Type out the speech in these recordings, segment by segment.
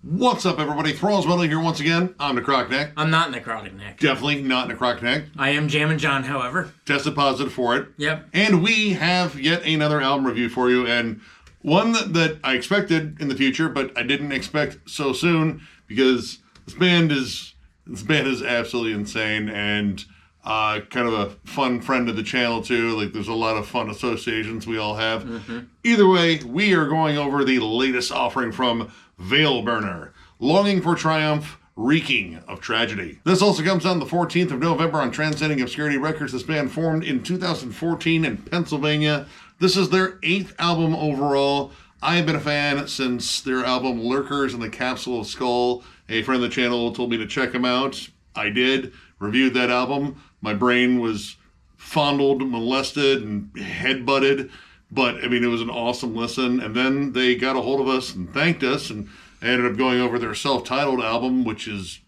What's up, everybody? Thralls here once again. I'm Necrotic. I'm not Necrotic Nick. Definitely not Necrotic. I am Jammin John, however. Tested positive for it. Yep. And we have yet another album review for you, and one that I expected in the future, but I didn't expect so soon, because this band is absolutely insane, and kind of a fun friend of the channel too. Like, there's a lot of fun associations we all have. Either way, we are going over the latest offering from Veilburner, Longing for Triumph, Reeking of Tragedy. This also comes out on the 14th of November on Transcending Obscurity Records. This band formed in 2014 in Pennsylvania. This is their 8th album overall. I have been a fan since their album Lurkers in the Capsule of Skull. A friend of the channel told me to check them out. I did. Reviewed that album. My brain was fondled, molested, and headbutted. But, I mean, it was an awesome listen. And then they got a hold of us and thanked us. And I ended up going over their self-titled album, which is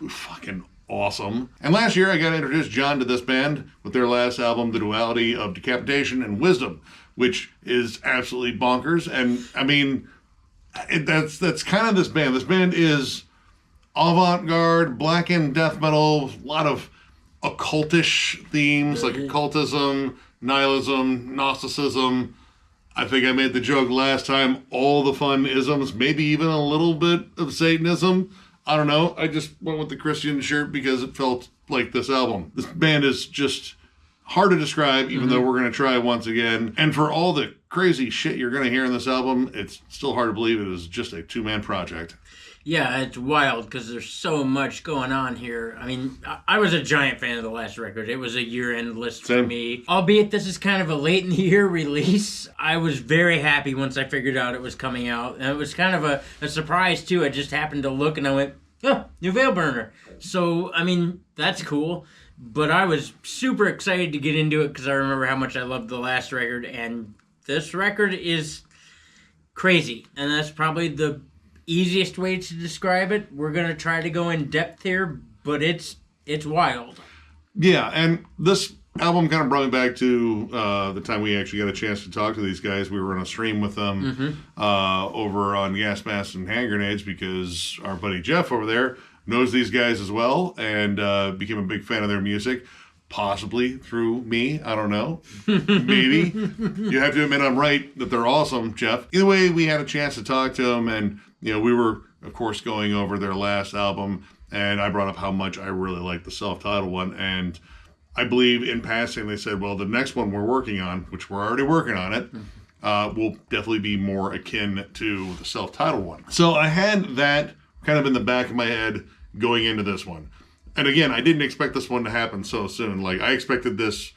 fucking awesome. And last year, I got introduced John to this band with their last album, The Duality of Decapitation and Wisdom, which is absolutely bonkers. And, I mean, that's kind of this band. This band is avant-garde, blackened death metal, a lot of occultish themes, like occultism, nihilism, Gnosticism. I think I made the joke last time, all the fun isms, maybe even a little bit of Satanism. I don't know. I just went with the Christian shirt because it felt like this album. This band is just hard to describe, even though we're going to try once again. And for all the crazy shit you're going to hear in this album, it's still hard to believe it is just a two-man project. Yeah, it's wild because there's so much going on here. I mean, I was a giant fan of the last record. It was a year-end list for me. Albeit this is kind of a late-in-the-year release. I was very happy once I figured out it was coming out. And it was kind of a surprise, too. I just happened to look and I went, oh, new Veilburner. So, I mean, that's cool. But I was super excited to get into it because I remember how much I loved the last record. And this record is crazy. And that's probably the easiest way to describe it. We're going to try to go in depth here, but it's wild. Yeah, and this album kind of brought me back to the time we actually got a chance to talk to these guys. We were on a stream with them over on Gas Masks and Hand Grenades because our buddy Jeff over there knows these guys as well and became a big fan of their music. Possibly through me. I don't know. Maybe. You have to admit I'm right that they're awesome, Jeff. Either way, we had a chance to talk to them, and we were, of course, going over their last album, and I brought up how much I really liked the self-titled one, and I believe in passing they said, well, the next one we're working on, which we're already working on it, will definitely be more akin to the self-titled one. So I had that kind of in the back of my head going into this one. And again, I didn't expect this one to happen so soon. Like, I expected this,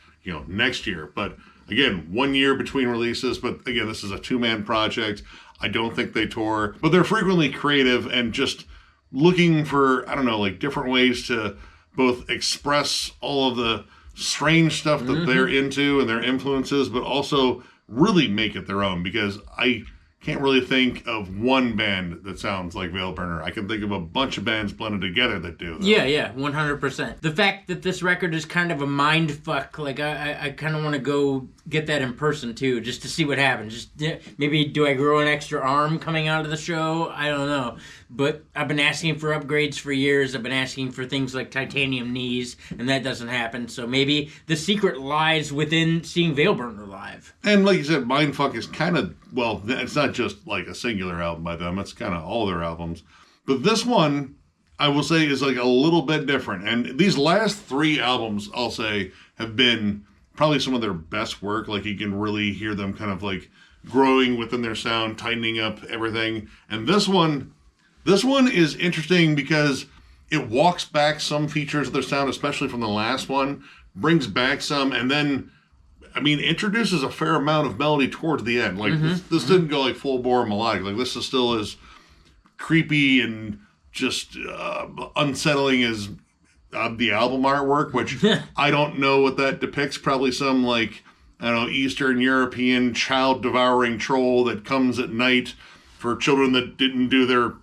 next year. But again, 1 year between releases. But again, this is a two-man project. I don't think they tour. But they're frequently creative and just looking for, I don't know, like different ways to both express all of the strange stuff that they're into and their influences, but also really make it their own. Because I can't really think of one band that sounds like Veilburner. I can think of a bunch of bands blended together that do. Though. Yeah, 100%. The fact that this record is kind of a mind fuck, like I kind of want to go get that in person too, just to see what happens. Just maybe do I grow an extra arm coming out of the show? I don't know. But I've been asking for upgrades for years. I've been asking for things like titanium knees, and that doesn't happen. So maybe the secret lies within seeing Veilburner live. And like you said, Mindfuck is kind of, well, it's not just like a singular album by them. It's kind of all their albums. But this one, I will say, is like a little bit different. And these last 3 albums, I'll say, have been probably some of their best work. Like, you can really hear them kind of like growing within their sound, tightening up everything. And this one is interesting because it walks back some features of their sound, especially from the last one, brings back some, and then, I mean, introduces a fair amount of melody towards the end. Like, this didn't go like full-bore melodic. Like, this is still as creepy and just unsettling as the album artwork, which I don't know what that depicts. Probably some, like, I don't know, Eastern European child-devouring troll that comes at night for children that didn't do their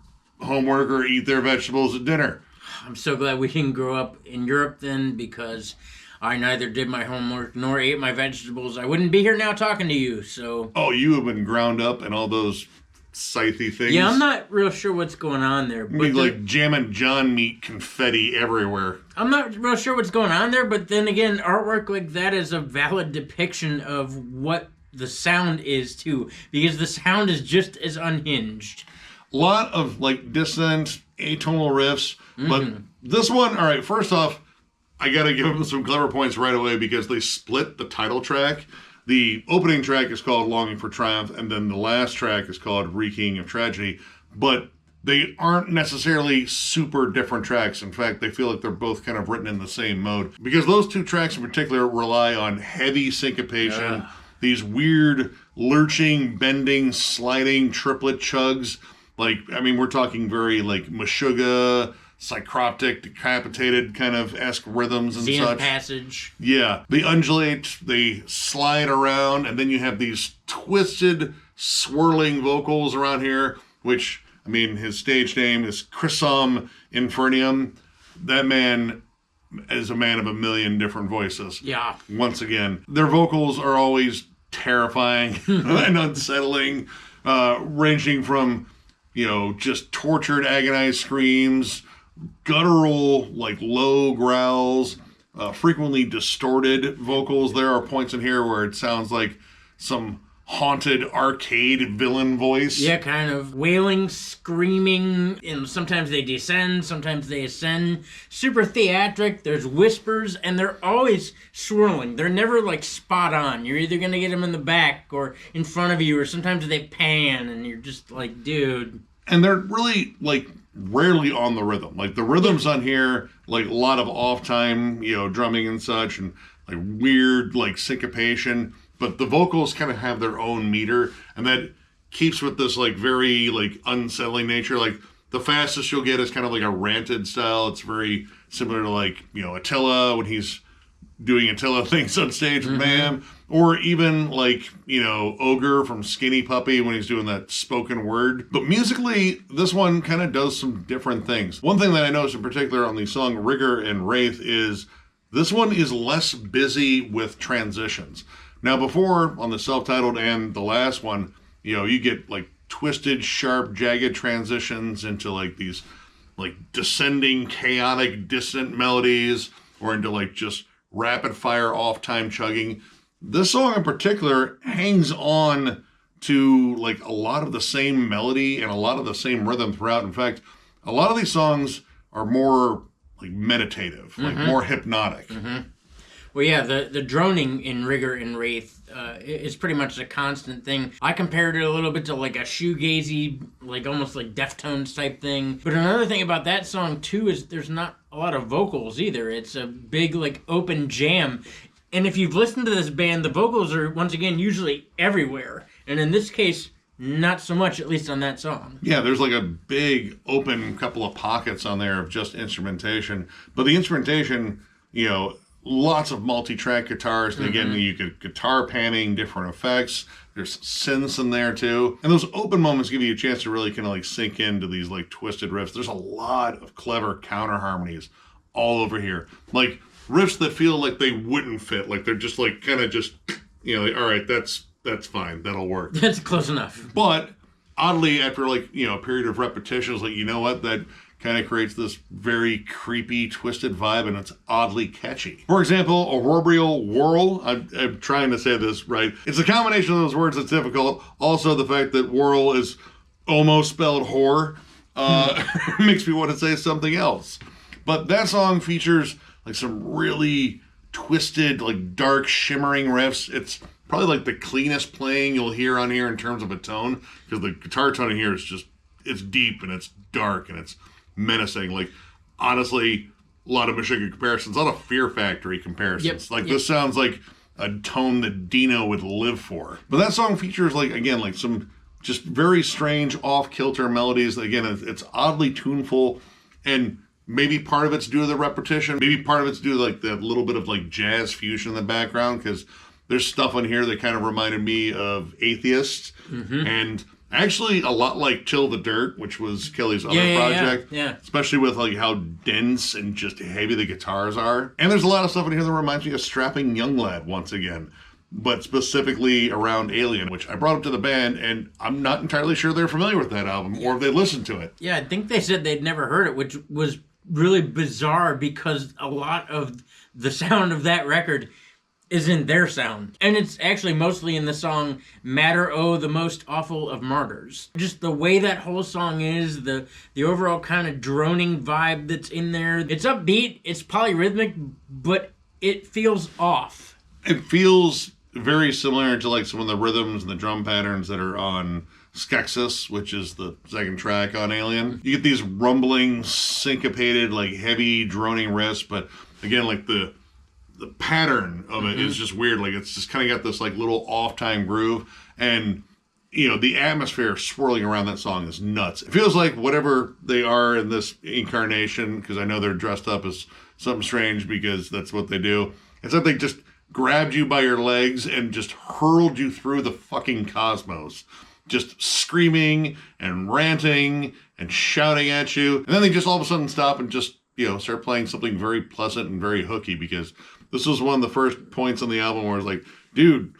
homework or eat their vegetables at dinner. I'm so glad we didn't grow up in Europe then, because I neither did my homework nor ate my vegetables. I wouldn't be here now talking to you, so... Oh, you have been ground up in all those scythy things. Yeah, I'm not real sure what's going on there. But like Jammin John meat confetti everywhere. I'm not real sure what's going on there, but then again, artwork like that is a valid depiction of what the sound is too, because the sound is just as unhinged. A lot of like dissonant, atonal riffs, but this one, all right, first off, I gotta give them some clever points right away because they split the title track. The opening track is called Longing for Triumph, and then the last track is called Reeking of Tragedy, but they aren't necessarily super different tracks. In fact, they feel like they're both kind of written in the same mode, because those two tracks in particular rely on heavy syncopation, these weird lurching, bending, sliding triplet chugs. Like, I mean, we're talking very like Meshuggah, psychroptic, decapitated kind of esque rhythms and Zenith such. Passage. Yeah, they undulate, they slide around, and then you have these twisted, swirling vocals around here, which, I mean, his stage name is Chrysum Infernium. That man is a man of a million different voices. Yeah. Once again, their vocals are always terrifying and unsettling, ranging from, you know, just tortured, agonized screams, guttural, like low growls, frequently distorted vocals. There are points in here where it sounds like some haunted arcade villain voice. Yeah, kind of wailing, screaming, and sometimes they descend, sometimes they ascend. Super theatric. There's whispers, and they're always swirling. They're never like spot on. You're either gonna get them in the back or in front of you, or sometimes they pan, and you're just like, dude. And they're really like rarely on the rhythm. Like the rhythms on here, like a lot of off time, you know, drumming and such, and like weird like syncopation. But the vocals kind of have their own meter, and that keeps with this like very like unsettling nature. Like the fastest you'll get is kind of like a ranted style. It's very similar to like, you know, Attila when he's doing Attila things on stage with Bam, or even like, you know, Ogre from Skinny Puppy when he's doing that spoken word. But musically, this one kind of does some different things. One thing that I noticed in particular on the song Rigor and Wraith is this one is less busy with transitions. Now, before, on the self-titled and the last one, you know, you get like twisted, sharp, jagged transitions into like these like descending, chaotic, dissonant melodies, or into like just rapid-fire, off-time chugging. This song in particular hangs on to like a lot of the same melody and a lot of the same rhythm throughout. In fact, a lot of these songs are more like meditative, like more hypnotic. Well, yeah, the droning in Rigor and Wraith is pretty much a constant thing. I compared it a little bit to like a shoegazy, like almost like Deftones type thing. But another thing about that song too is there's not a lot of vocals either. It's a big like open jam. And if you've listened to this band, the vocals are once again usually everywhere. And in this case, not so much, at least on that song. Yeah, there's like a big open couple of pockets on there of just instrumentation. But the instrumentation, you know, lots of multi-track guitars, and again, you get guitar panning, different effects. There's synths in there too, and those open moments give you a chance to really kind of like sink into these like twisted riffs. There's a lot of clever counter harmonies all over here, like riffs that feel like they wouldn't fit, like they're just like kind of just, you know, like, all right, that's fine, that'll work. That's close enough. But oddly, after like, you know, a period of repetitions, like, you know what, that kind of creates this very creepy, twisted vibe, and it's oddly catchy. For example, Aurobrial Whirl, I'm trying to say this right. It's a combination of those words that's difficult. Also, the fact that whirl is almost spelled whore makes me want to say something else. But that song features like some really twisted, like dark, shimmering riffs. It's probably like the cleanest playing you'll hear on here in terms of a tone, because the guitar tone in here is just, it's deep and it's dark and it's menacing. Like, honestly, a lot of Meshuggah comparisons, a lot of Fear Factory comparisons. This sounds like a tone that Dino would live for. But that song features, like, again, like some just very strange off-kilter melodies. Again, it's oddly tuneful, and maybe part of it's due to the repetition. Maybe part of it's due to like that little bit of like jazz fusion in the background, because there's stuff on here that kind of reminded me of Atheist, and actually a lot like Till the Dirt, which was Kelly's other project. Yeah. Especially with like how dense and just heavy the guitars are. And there's a lot of stuff in here that reminds me of Strapping Young Lad once again. but specifically around Alien, which I brought up to the band, and I'm not entirely sure they're familiar with that album or if they listened to it. Yeah, I think they said they'd never heard it, which was really bizarre because a lot of the sound of that record is in their sound. And it's actually mostly in the song Matter O, the Most Awful of Martyrs. Just the way that whole song is, the overall kind of droning vibe that's in there. It's upbeat, it's polyrhythmic, but it feels off. It feels very similar to like some of the rhythms and the drum patterns that are on Skeksis, which is the second track on Alien. You get these rumbling, syncopated, like heavy droning riffs, but again, like the pattern of it is just weird. Like it's just kind of got this like little off time groove, and the atmosphere swirling around that song is nuts. It feels like whatever they are in this incarnation, because I know they're dressed up as something strange because that's what they do. It's like they just grabbed you by your legs and just hurled you through the fucking cosmos, just screaming and ranting and shouting at you. And then they just all of a sudden stop and just, start playing something very pleasant and very hooky, because this was one of the first points on the album where it's like, dude,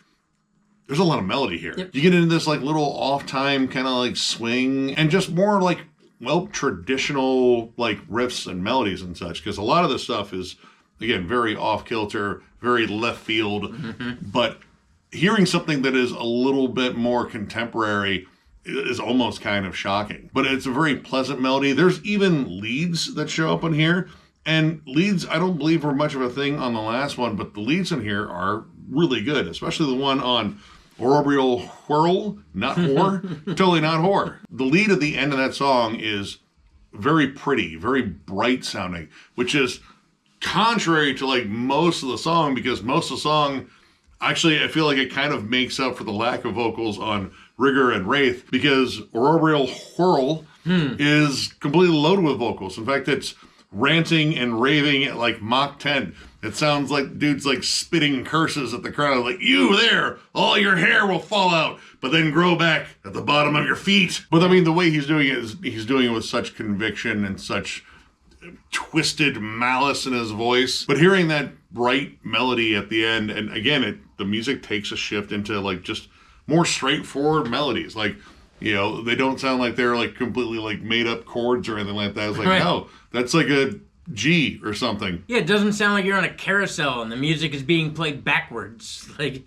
there's a lot of melody here. Yep. You get into this like little off time kind of like swing and just more like, traditional like riffs and melodies and such, because a lot of this stuff is, again, very off kilter, very left field, but hearing something that is a little bit more contemporary is almost kind of shocking. But it's a very pleasant melody. There's even leads that show up in here. And leads, I don't believe were much of a thing on the last one, but the leads in here are really good, especially the one on Orbital Whirl, not whore, totally not whore. The lead at the end of that song is very pretty, very bright sounding, which is contrary to like most of the song, because most of the song, actually, I feel like it kind of makes up for the lack of vocals on Rigor and Wraith, because Orbital Whirl is completely loaded with vocals. In fact, it's ranting and raving at like Mach 10. It sounds like dude's like spitting curses at the crowd, like, you there, all your hair will fall out, but then grow back at the bottom of your feet. But I mean, the way he's doing it is he's doing it with such conviction and such twisted malice in his voice. But hearing that bright melody at the end, and again, the music takes a shift into like just more straightforward melodies. Like, they don't sound like they're like completely like made up chords or anything like that. It's like, right. No, that's like a G or something. Yeah, it doesn't sound like you're on a carousel and the music is being played backwards. Like,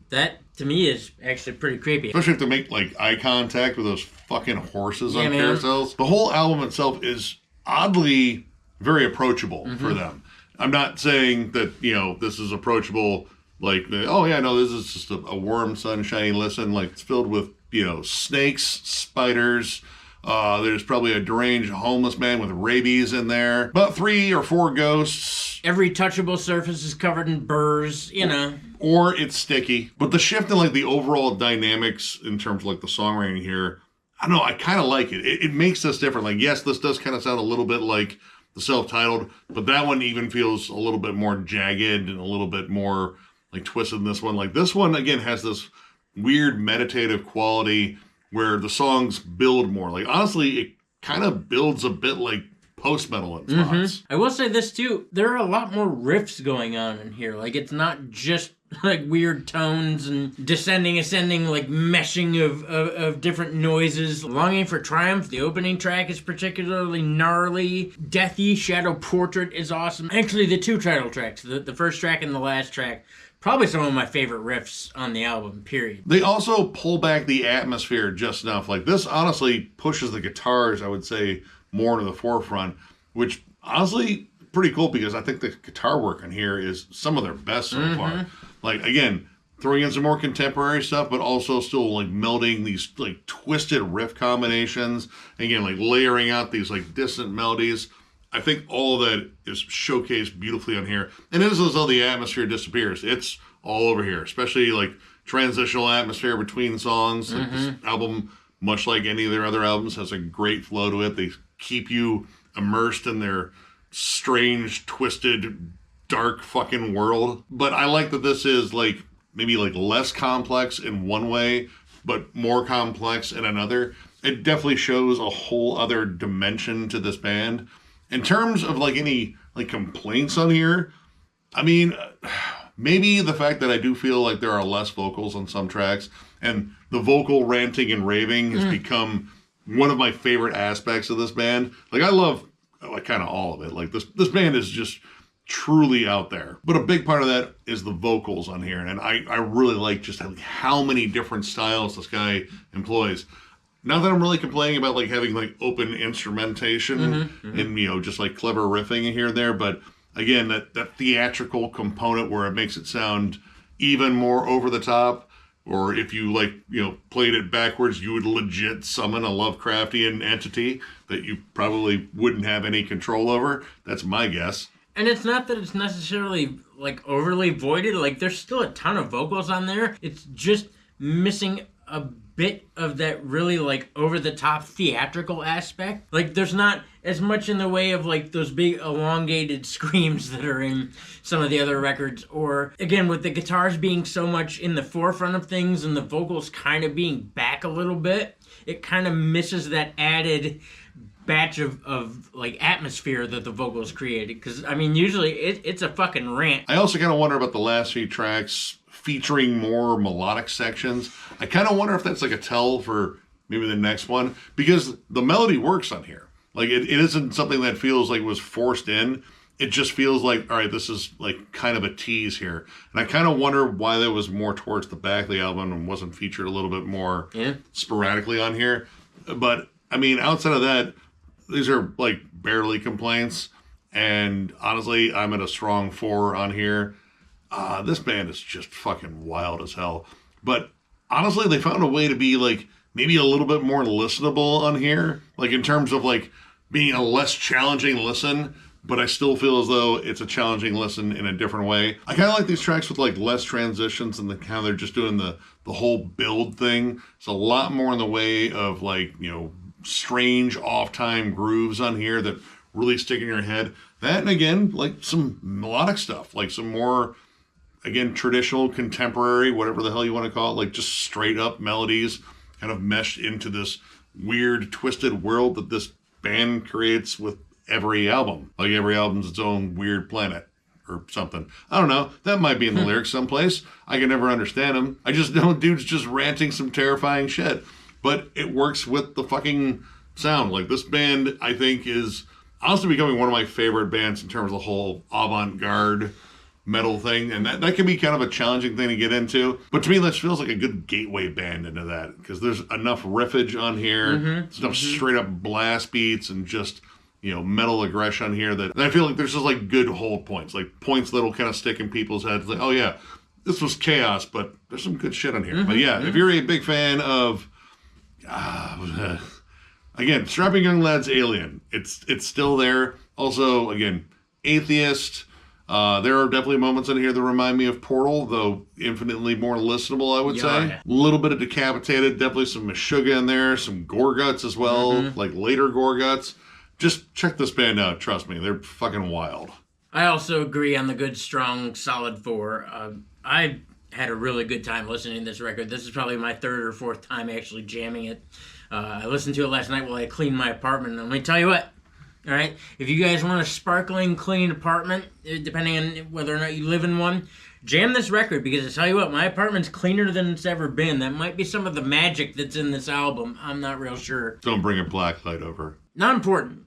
that to me is actually pretty creepy. Especially if they make like eye contact with those fucking horses on carousels. The whole album itself is oddly very approachable for them. I'm not saying that, this is approachable like, this is just a warm, sunshiny listen. Like, it's filled with, snakes, spiders. There's probably a deranged homeless man with rabies in there. About 3 or 4 ghosts. Every touchable surface is covered in burrs, Or it's sticky. But the shift in like the overall dynamics in terms of like the songwriting here, I don't know, I kind of like it. It makes this different. Like, yes, this does kind of sound a little bit like the self-titled, but that one even feels a little bit more jagged and a little bit more like twisted than this one. Like, this one, again, has this weird meditative quality where the songs build more. Like, honestly, it kind of builds a bit like post-metal in spots. I will say this, too. There are a lot more riffs going on in here. Like, it's not just like weird tones and descending, ascending, like meshing of different noises. Longing for Triumph, the opening track, is particularly gnarly. Deathy Shadow Portrait is awesome. Actually, the 2 title tracks, the first track and the last track, probably some of my favorite riffs on the album, period. They also pull back the atmosphere just enough. Like, this honestly pushes the guitars, I would say, more to the forefront, which honestly pretty cool, because I think the guitar work on here is some of their best so far. Like, again, throwing in some more contemporary stuff, but also still like melding these like twisted riff combinations. Again, like layering out these like distant melodies. I think all of that is showcased beautifully on here. And it is as though the atmosphere disappears. It's all over here, especially like transitional atmosphere between songs. Like, this album, much like any of their other albums, has a great flow to it. They keep you immersed in their strange, twisted, dark fucking world. But I like that this is like maybe like less complex in one way, but more complex in another. It definitely shows a whole other dimension to this band. In terms of like any like complaints on here, I mean, maybe the fact that I do feel like there are less vocals on some tracks, and the vocal ranting and raving has become one of my favorite aspects of this band. Like, I love kind of all of it. Like, this band is just truly out there. But a big part of that is the vocals on here, and I really like just how many different styles this guy employs. Not that I'm really complaining about like having like open instrumentation and, you know, just like clever riffing here and there, but again, that theatrical component where it makes it sound even more over the top, or if you like, you know, played it backwards, you would legit summon a Lovecraftian entity that you probably wouldn't have any control over. That's my guess. And it's not that it's necessarily like overly voided, like there's still a ton of vocals on there. It's just missing a bit of that really like over the top theatrical aspect. Like there's not as much in the way of like those big elongated screams that are in some of the other records, or again with the guitars being so much in the forefront of things and the vocals kind of being back a little bit, it kind of misses that added batch of like atmosphere that the vocals created. Because I mean usually it's a fucking rant. I also kind of wonder about the last few tracks featuring more melodic sections. I kind of wonder if that's like a tell for maybe the next one, because the melody works on here. Like it isn't something that feels like was forced in. It just feels like, all right, this is like kind of a tease here. And I kind of wonder why that was more towards the back of the album and wasn't featured a little bit more sporadically on here. But I mean, outside of that, these are like barely complaints. And honestly, I'm at a strong 4 on here. This band is just fucking wild as hell. But honestly, they found a way to be like maybe a little bit more listenable on here. Like in terms of like being a less challenging listen, but I still feel as though it's a challenging listen in a different way. I kind of like these tracks with like less transitions and the kind of they're just doing the whole build thing. It's a lot more in the way of like, you know, strange off-time grooves on here that really stick in your head. That, and again, like some melodic stuff, like some more, again, traditional, contemporary, whatever the hell you want to call it, like just straight up melodies kind of meshed into this weird, twisted world that this band creates with every album. Like every album's its own weird planet or something. I don't know. That might be in the lyrics someplace. I can never understand them. I just know dude's just ranting some terrifying shit. But it works with the fucking sound. Like this band, I think, is honestly becoming one of my favorite bands in terms of the whole avant-garde metal thing, and that can be kind of a challenging thing to get into, but to me that feels like a good gateway band into that, because there's enough riffage on here, there's enough straight up blast beats and just, you know, metal aggression on here that I feel like there's just like good hold points, like points that'll kind of stick in people's heads, like, oh yeah, this was chaos, but there's some good shit on here. But yeah, if you're a big fan of again, Strapping Young Lad's Alien, it's still there. Also, again, Atheist. There are definitely moments in here that remind me of Portal, though infinitely more listenable, I would say. A little bit of Decapitated, definitely some Meshuggah in there, some Gorguts as well, like later Gorguts. Just check this band out, trust me, they're fucking wild. I also agree on the good, strong, solid 4. I had a really good time listening to this record. This is probably my 3rd or 4th time actually jamming it. I listened to it last night while I cleaned my apartment, and let me tell you what, all right, if you guys want a sparkling, clean apartment, depending on whether or not you live in one, jam this record, because I tell you what, my apartment's cleaner than it's ever been. That might be some of the magic that's in this album. I'm not real sure. Don't bring a black light over. Not important.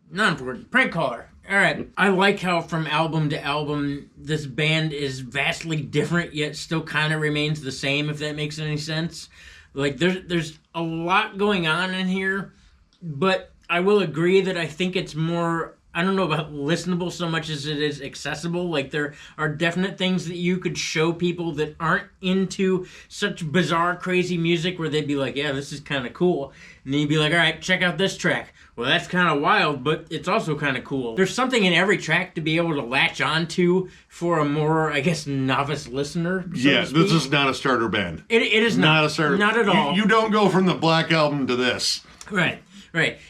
Prank caller. All right. I like how from album to album, this band is vastly different, yet still kind of remains the same, if that makes any sense. Like, there's a lot going on in here, but I will agree that I think it's more, I don't know about listenable so much as it is accessible. Like, there are definite things that you could show people that aren't into such bizarre, crazy music where they'd be like, yeah, this is kind of cool. And then you'd be like, all right, check out this track. Well, that's kind of wild, but it's also kind of cool. There's something in every track to be able to latch on for a more, I guess, novice listener. Yeah, this is not a starter band. It is not a starter. Not at all. You don't go from the Black Album to this. Right.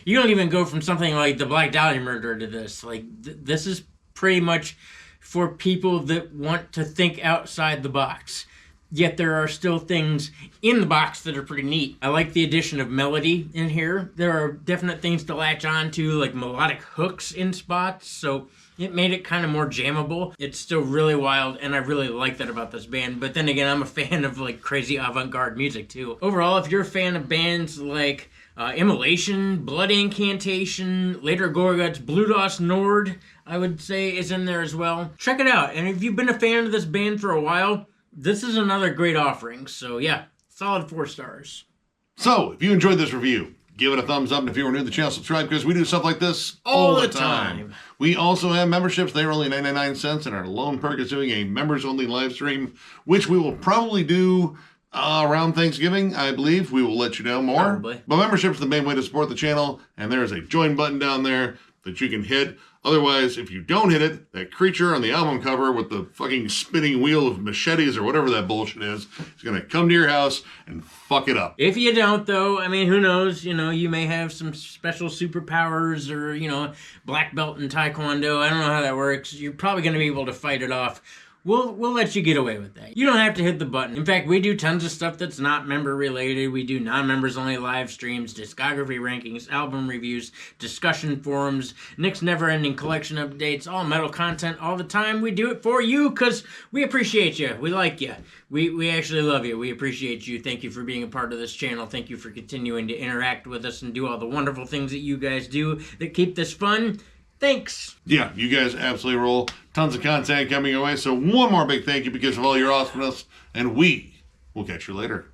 You don't even go from something like the Black Dahlia Murder to this. Like, this is pretty much for people that want to think outside the box. yet there are still things in the box that are pretty neat. I like the addition of melody in here. There are definite things to latch on to, like melodic hooks in spots, so it made it kind of more jammable. It's still really wild, and I really like that about this band. But then again, I'm a fan of like crazy avant-garde music too. Overall, if you're a fan of bands like Immolation, Blood Incantation, later Gorguts, Blue Doss Nord, I would say is in there as well. Check it out. And if you've been a fan of this band for a while, this is another great offering. So yeah, solid 4 stars. So if you enjoyed this review, give it a thumbs up. And if you are new to the channel, subscribe, because we do stuff like this all the time. We also have memberships. They're only 99 cents, and our lone perk is doing a members-only live stream, which we will probably do around Thanksgiving, I believe. We will let you know more. Probably. But membership is the main way to support the channel, and there is a join button down there that you can hit. Otherwise, if you don't hit it, that creature on the album cover with the fucking spinning wheel of machetes or whatever that bullshit is going to come to your house and fuck it up. If you don't, though, I mean, who knows? You know, you may have some special superpowers or, you know, black belt in Taekwondo. I don't know how that works. You're probably going to be able to fight it off. We'll let you get away with that. You don't have to hit the button. In fact, we do tons of stuff that's not member related. We do non-members only live streams, discography rankings, album reviews, discussion forums, Nick's never-ending collection updates, all metal content all the time. We do it for you because we appreciate you. We like you. We actually love you. We appreciate you. Thank you for being a part of this channel. Thank you for continuing to interact with us and do all the wonderful things that you guys do that keep this fun. Thanks. Yeah, you guys absolutely roll. Tons of content coming your way. So one more big thank you because of all your awesomeness. And we will catch you later.